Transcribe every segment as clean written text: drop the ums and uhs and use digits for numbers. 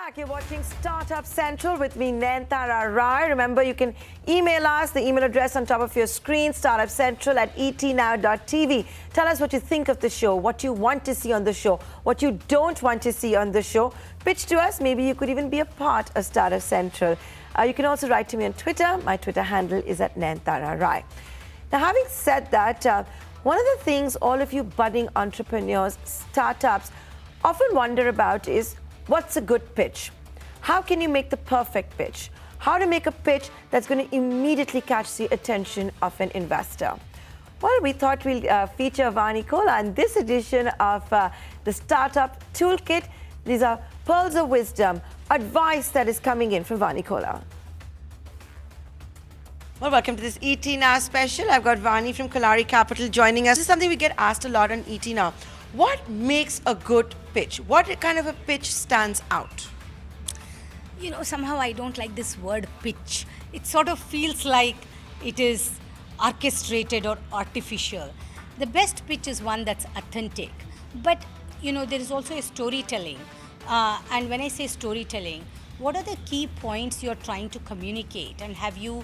back. You're watching Startup Central with me, Nayanthara Rai. Remember, you can email us, the email address on top of your screen, startupcentral@etnow.tv. Tell us what you think of the show, what you want to see on the show, what you don't want to see on the show. Pitch to us. Maybe you could even be a part of Startup Central. You can also write to me on Twitter. My Twitter handle is @Nayanthara Rai. Now, having said that, one of the things all of you budding entrepreneurs, startups, often wonder about is, what's a good pitch? How can you make the perfect pitch? How to make a pitch that's going to immediately catch the attention of an investor? Well, we thought we'll feature Vani Kola in this edition of the Startup Toolkit. These are pearls of wisdom, advice that is coming in from Vani Kola. Well, welcome to this ET Now special. I've got Vani from Kalaari Capital joining us. This is something we get asked a lot on ET Now. What makes a good pitch? What kind of a pitch stands out? You know, somehow I don't like this word pitch. It sort of feels like it is orchestrated or artificial. The best pitch is one that's authentic. But, you know, there is also a storytelling. And when I say storytelling, what are the key points you're trying to communicate? And have you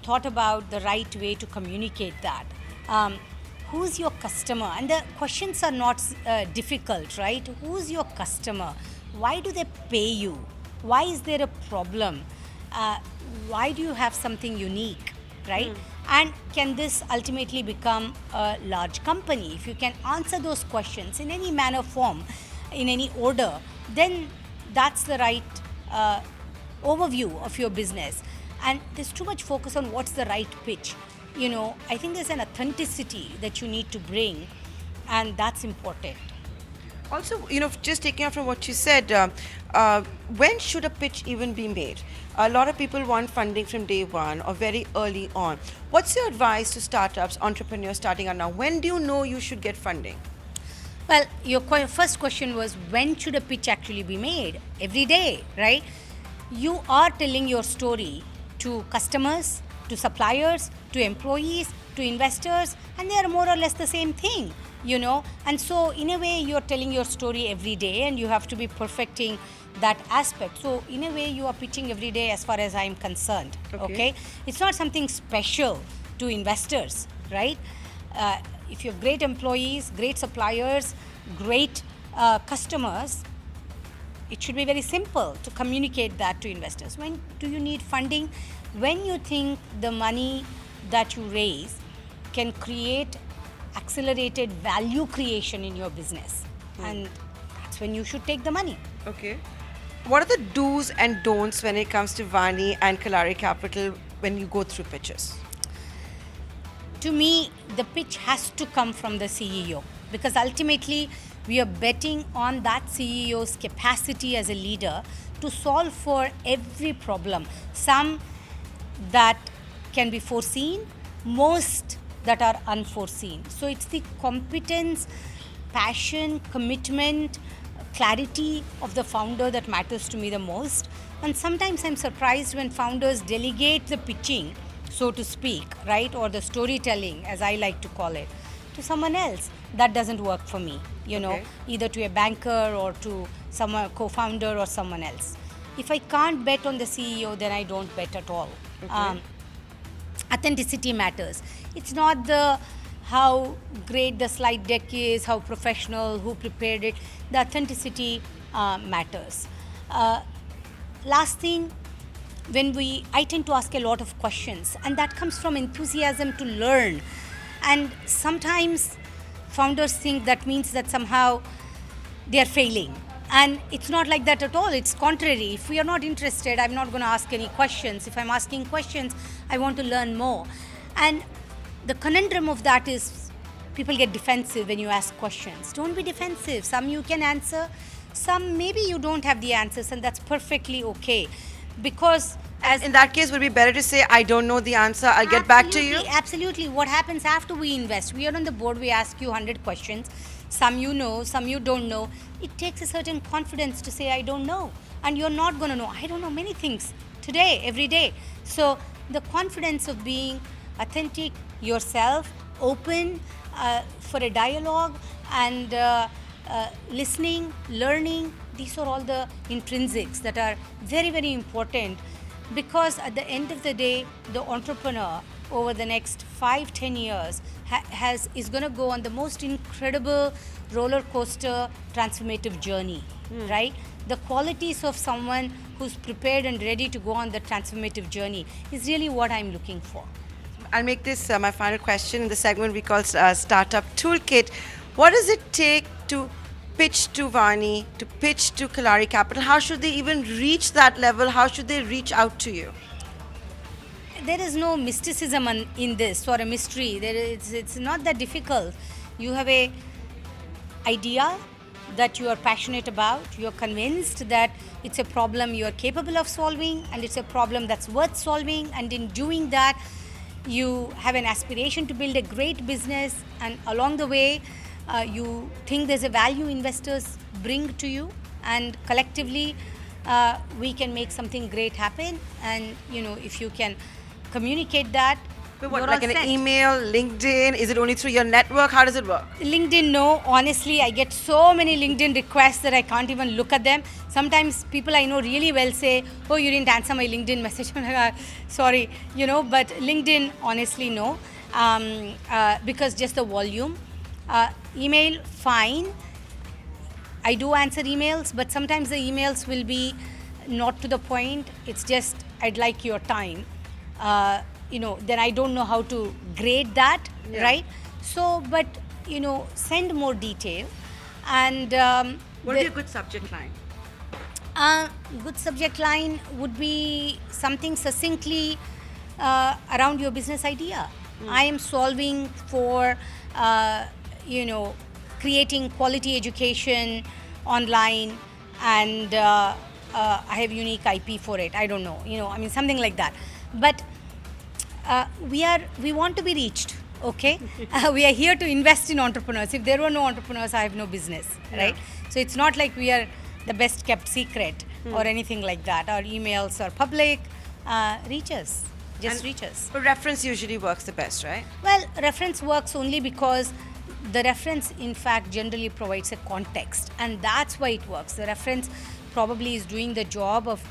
thought about the right way to communicate that? Who's your customer? And the questions are not difficult, right? Who's your customer? Why do they pay you? Why is there a problem? Why do you have something unique, right? And can this ultimately become a large company? If you can answer those questions in any manner, form, in any order, then that's the right overview of your business. And there's too much focus on what's the right pitch. You know, I think there's an authenticity that you need to bring, and that's important. Also, you know, just taking off from what you said, when should a pitch even be made? A lot of people want funding from day one or very early on. What's your advice to startups, entrepreneurs starting out now? When do you know you should get funding? Well, your first question was, when should a pitch actually be made? Every day, right? You are telling your story to customers, to suppliers, to employees, to investors, and they are more or less the same thing, you know. And so in a way you're telling your story every day, and you have to be perfecting that aspect. So in a way you are pitching every day as far as I'm concerned, okay? It's not something special to investors, right? If you have great employees, great suppliers, great customers, it should be very simple to communicate that to investors. When do you need funding? When you think the money that you raise can create accelerated value creation in your business. And that's when you should take the money. Okay. What are the do's and don'ts when it comes to Vani and Kalaari Capital when you go through pitches? To me, the pitch has to come from the CEO, because ultimately we are betting on that CEO's capacity as a leader to solve for every problem. Some that can be foreseen, most that are unforeseen. So it's the competence, passion, commitment, clarity of the founder that matters to me the most. And sometimes I'm surprised when founders delegate the pitching, so to speak, right, or the storytelling, as I like to call it, to someone else. That doesn't work for me, you know, either to a banker or to some co-founder or someone else. If I can't bet on the CEO, then I don't bet at all. Authenticity matters. It's not how great the slide deck is, how professional, who prepared it. The authenticity matters. Last thing, I tend to ask a lot of questions, and that comes from enthusiasm to learn. And sometimes founders think that means that somehow they are failing. And it's not like that at all. It's contrary. If we are not interested, I'm not going to ask any questions. If I'm asking questions, I want to learn more. And the conundrum of that is people get defensive when you ask questions. Don't be defensive. Some you can answer, some maybe you don't have the answers, and that's perfectly okay. Because in that case, would it be better to say, I don't know the answer, I'll get back to you? Absolutely. What happens after we invest? We are on the board, we ask you 100 questions. Some you know, some you don't know. It takes a certain confidence to say, I don't know. And you're not going to know. I don't know many things today, every day. So the confidence of being authentic, yourself, open for a dialogue, and listening, learning, These are all the intrinsics that are very, very important, because at the end of the day, the entrepreneur over the next 5-10 years is going to go on the most incredible roller coaster transformative journey, right? The qualities of someone who's prepared and ready to go on the transformative journey is really what I'm looking for. I'll make this my final question in the segment we call Startup Toolkit. What does it take to pitch to Vani, to pitch to Kalaari Capital? How should they even reach that level? How should they reach out to you? There is no mysticism in this or a mystery. It's not that difficult. You have a idea that you are passionate about. You are convinced that it's a problem you are capable of solving, and it's a problem that's worth solving. And in doing that, you have an aspiration to build a great business, and along the way, you think there's a value investors bring to you, and collectively, we can make something great happen. And if you can communicate that. What, like an email, LinkedIn? Is it only through your network? How does it work? LinkedIn, no. Honestly, I get so many LinkedIn requests that I can't even look at them. Sometimes people I know really well say, oh, you didn't answer my LinkedIn message. Sorry, but LinkedIn, honestly, no. Because just the volume. Email, fine. I do answer emails, but sometimes the emails will be not to the point. It's just, I'd like your time. Then I don't know how to grade that, right? So, but, send more detail. And what would be a good subject line? Good subject line would be something succinctly around your business idea. I am solving for, creating quality education online, and I have unique IP for it. I don't know, something like that. But we want to be reached, okay? We are here to invest in entrepreneurs. If there were no entrepreneurs, I have no business, right? So it's not like we are the best kept secret or anything like that. Our emails are public. Reach us. Reach us. But reference usually works the best, right? Well, reference works only because the reference, in fact, generally provides a context. And that's why it works. The reference probably is doing the job of,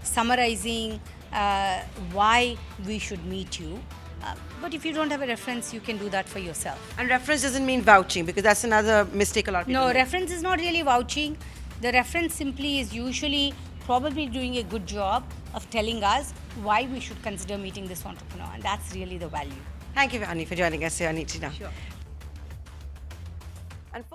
summarizing why we should meet you. But if you don't have a reference, you can do that for yourself. And reference doesn't mean vouching, because that's another mistake a lot of people make. Reference is not really vouching. The reference simply is usually probably doing a good job of telling us why we should consider meeting this entrepreneur. And that's really the value. Thank you, Vani, for joining us here on Eat Now. Sure. And